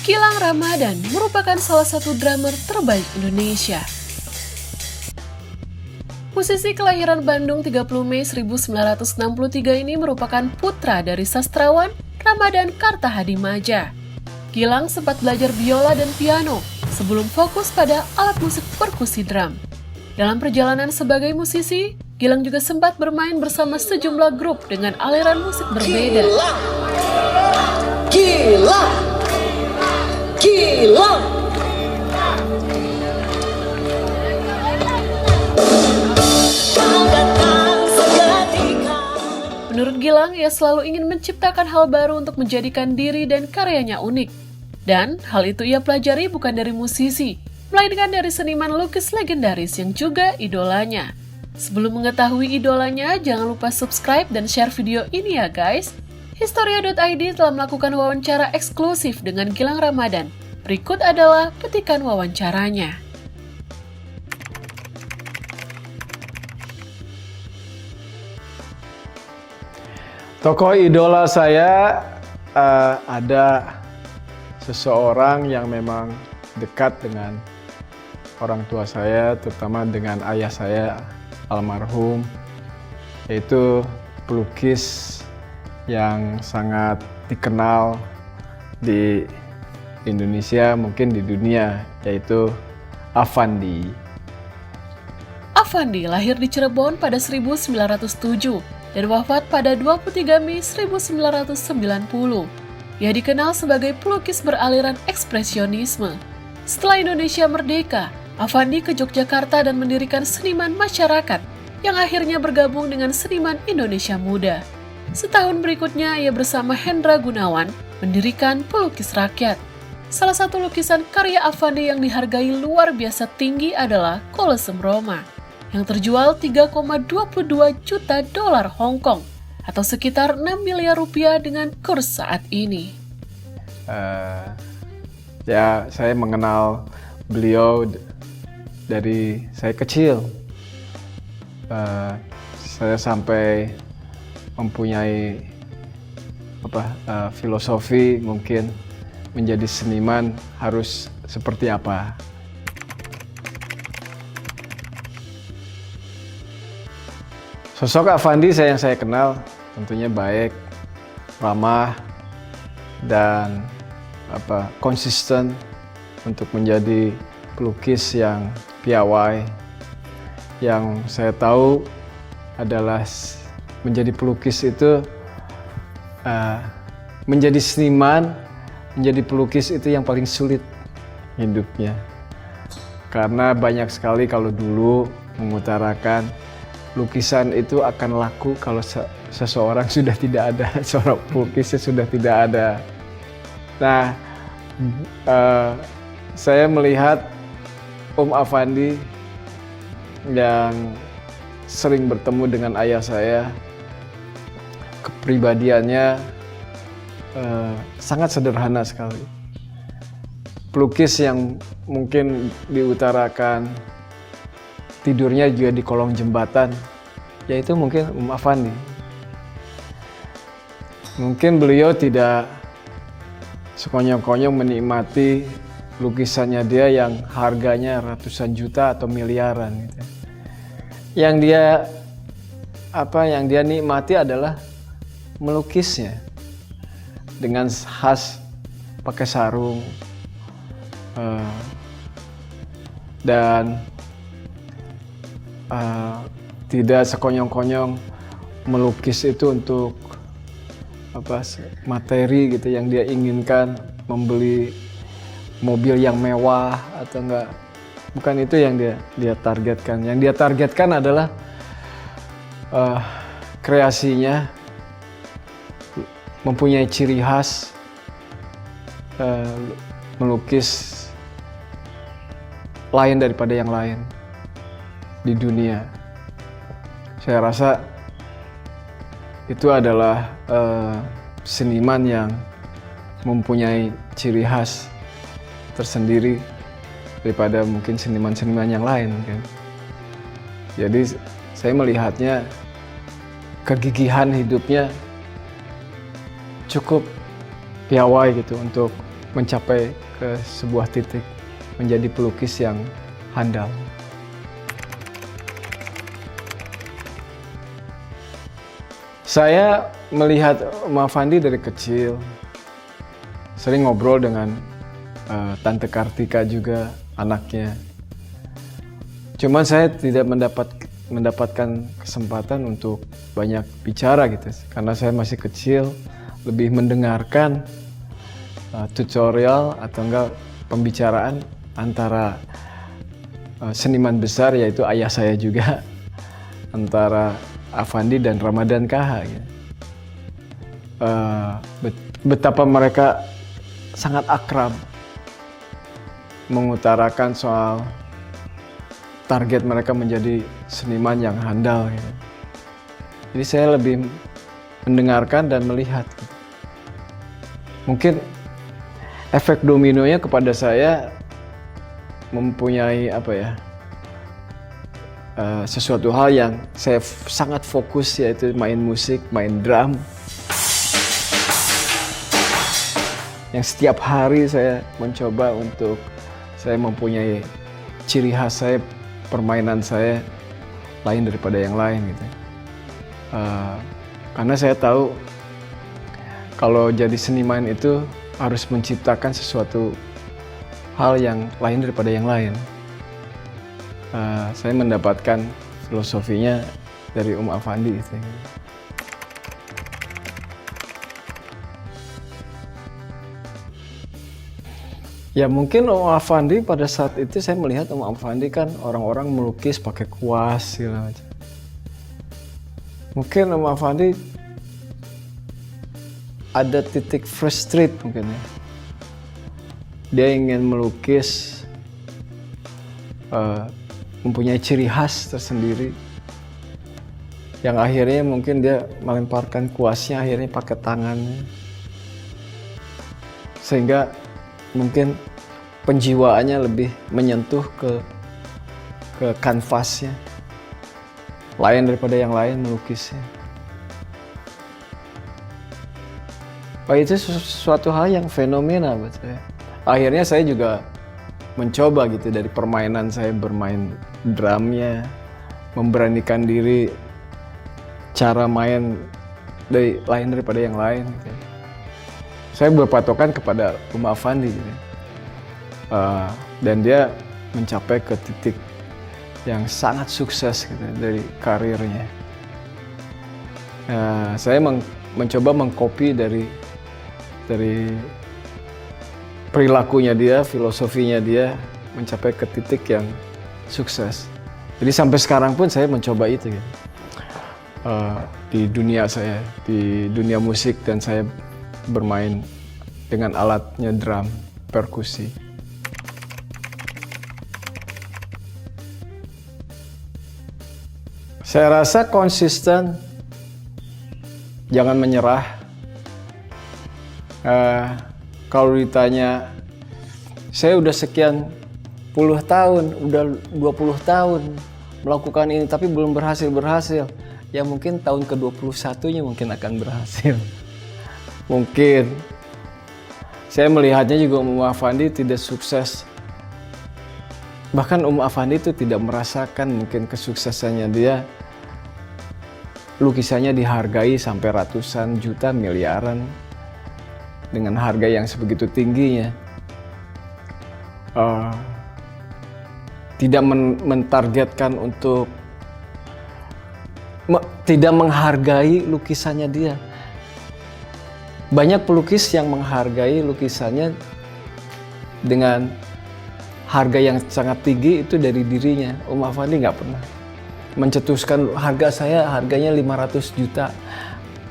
Gilang Ramadan merupakan salah satu drummer terbaik Indonesia. Musisi kelahiran Bandung 30 Mei 1963 ini merupakan putra dari sastrawan Ramadan Kartahadimaja. Gilang sempat belajar biola dan piano sebelum fokus pada alat musik perkusi drum. Dalam perjalanan sebagai musisi, Gilang juga sempat bermain bersama sejumlah grup dengan aliran musik berbeda. Gilang! Menurut Gilang, ia selalu ingin menciptakan hal baru untuk menjadikan diri dan karyanya unik. Dan hal itu ia pelajari bukan dari musisi, melainkan dari seniman lukis legendaris yang juga idolanya. Sebelum mengetahui idolanya, jangan lupa subscribe dan share video ini ya guys. Historia.id telah melakukan wawancara eksklusif dengan Gilang Ramadan. Berikut adalah petikan wawancaranya. Tokoh idola saya ada seseorang yang memang dekat dengan orang tua saya, terutama dengan ayah saya almarhum, yaitu pelukis yang sangat dikenal di Indonesia, mungkin di dunia, yaitu Affandi. Affandi lahir di Cirebon pada 1907 dan wafat pada 23 Mei 1990. Ia dikenal sebagai pelukis beraliran ekspresionisme. Setelah Indonesia merdeka, Affandi ke Yogyakarta dan mendirikan Seniman Masyarakat yang akhirnya bergabung dengan Seniman Indonesia Muda. Setahun berikutnya, ia bersama Hendra Gunawan mendirikan Pelukis Rakyat. Salah satu lukisan karya Affandi yang dihargai luar biasa tinggi adalah Kolosseum Roma, yang terjual 3,22 juta dolar Hong Kong atau sekitar 6 miliar rupiah dengan kurs saat ini. Saya mengenal beliau dari saya kecil. Saya sampai mempunyai filosofi mungkin menjadi seniman harus seperti apa. Sosok Affandi yang saya kenal tentunya baik, ramah, dan konsisten untuk menjadi pelukis yang piawai. Yang saya tahu adalah menjadi pelukis itu, menjadi seniman, menjadi pelukis itu yang paling sulit hidupnya. Karena banyak sekali kalau dulu mengutarakan lukisan itu akan laku kalau seseorang sudah tidak ada, seorang pelukisnya sudah tidak ada. Nah, saya melihat Om Affandi yang sering bertemu dengan ayah saya, kepribadiannya sangat sederhana sekali. Pelukis yang mungkin diutarakan tidurnya juga di kolong jembatan, yaitu mungkin Om Affandi. Mungkin beliau tidak sekonyong-konyong menikmati lukisannya dia yang harganya ratusan juta atau miliaran gitu. Yang dia nikmati adalah melukisnya dengan khas pakai sarung dan tidak sekonyong-konyong melukis itu untuk materi gitu yang dia inginkan, membeli mobil yang mewah atau enggak. Bukan itu yang dia targetkan. Yang dia targetkan adalah kreasinya mempunyai ciri khas, melukis lain daripada yang lain di dunia. Saya rasa itu adalah seniman yang mempunyai ciri khas tersendiri daripada mungkin seniman-seniman yang lain kan. Jadi saya melihatnya kegigihan hidupnya cukup piawai gitu untuk mencapai ke sebuah titik menjadi pelukis yang handal. Saya melihat Om Afandi dari kecil, sering ngobrol dengan Tante Kartika juga, anaknya. Cuman saya tidak mendapatkan kesempatan untuk banyak bicara gitu, karena saya masih kecil, lebih mendengarkan tutorial atau enggak pembicaraan antara seniman besar, yaitu ayah saya juga, antara Afandi dan Ramadan KH. Ya. Betapa mereka sangat akrab mengutarakan soal target mereka menjadi seniman yang handal. Gitu. Jadi saya lebih mendengarkan dan melihat. Gitu. Mungkin efek dominonya kepada saya mempunyai sesuatu hal yang saya sangat fokus, yaitu main musik, main drum. Yang setiap hari saya mencoba untuk saya mempunyai ciri khas saya, permainan saya lain daripada yang lain gitu. Karena saya tahu kalau jadi seniman itu harus menciptakan sesuatu hal yang lain daripada yang lain. Saya mendapatkan filosofinya dari Om Afandi gitu. Ya mungkin Om Afandi pada saat itu saya melihat Om Afandi kan orang-orang melukis pakai kuas segala macam. Mungkin Om Afandi ada titik frustrate mungkin ya. Dia ingin melukis mempunyai ciri khas tersendiri yang akhirnya mungkin dia melemparkan kuasnya akhirnya pakai tangannya, sehingga mungkin penjiwaannya lebih menyentuh ke kanvasnya, lain daripada yang lain melukisnya. Itu sesuatu hal yang fenomena buat saya. Akhirnya saya juga mencoba gitu, dari permainan saya bermain drumnya, memberanikan diri cara main lain daripada yang lain gitu. Saya berpatokan kepada Om Afandi gitu. Dan dia mencapai ke titik yang sangat sukses gitu dari karirnya. Saya mencoba mengcopy dari perilakunya dia, filosofinya dia, mencapai ke titik yang sukses. Jadi sampai sekarang pun saya mencoba itu gitu. Di dunia saya, di dunia musik, dan saya bermain dengan alatnya drum, perkusi. Saya rasa konsisten, jangan menyerah. Kalau ditanya, saya udah sekian puluh tahun, udah 20 tahun melakukan ini tapi belum berhasil. Ya mungkin tahun ke-21-nya mungkin akan berhasil. Mungkin. Saya melihatnya juga Om Afandi tidak sukses. Bahkan Om Afandi itu tidak merasakan mungkin kesuksesannya dia. Lukisannya dihargai sampai ratusan juta, miliaran. Dengan harga yang sebegitu tingginya. Tidak mentargetkan untuk tidak menghargai lukisannya dia. Banyak pelukis yang menghargai lukisannya dengan harga yang sangat tinggi, itu dari dirinya. Om Afandi nggak pernah mencetuskan harganya 500 juta.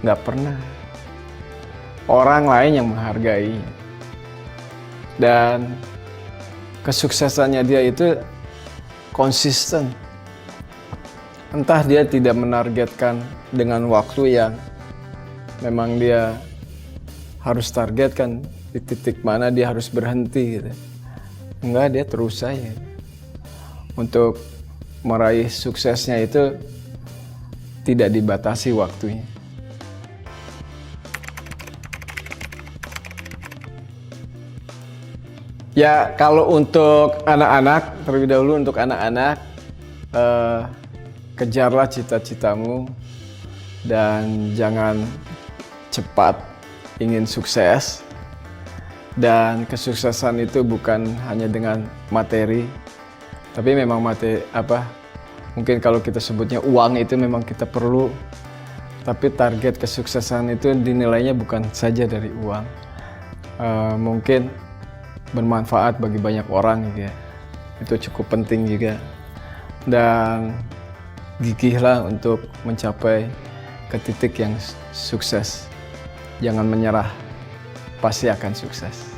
Nggak pernah. Orang lain yang menghargai. Dan kesuksesannya dia itu konsisten. Entah dia tidak menargetkan dengan waktu yang memang dia harus targetkan, di titik mana dia harus berhenti gitu. Enggak, dia terus saja. Untuk meraih suksesnya itu tidak dibatasi waktunya. Ya, kalau untuk anak-anak, terlebih dahulu untuk anak-anak, kejarlah cita-citamu dan jangan cepat ingin sukses. Dan kesuksesan itu bukan hanya dengan materi, tapi memang mungkin kalau kita sebutnya uang itu memang kita perlu, tapi target kesuksesan itu dinilainya bukan saja dari uang. Mungkin bermanfaat bagi banyak orang gitu ya. Itu cukup penting juga. Dan gigihlah untuk mencapai ke titik yang sukses. Jangan menyerah, pasti akan sukses.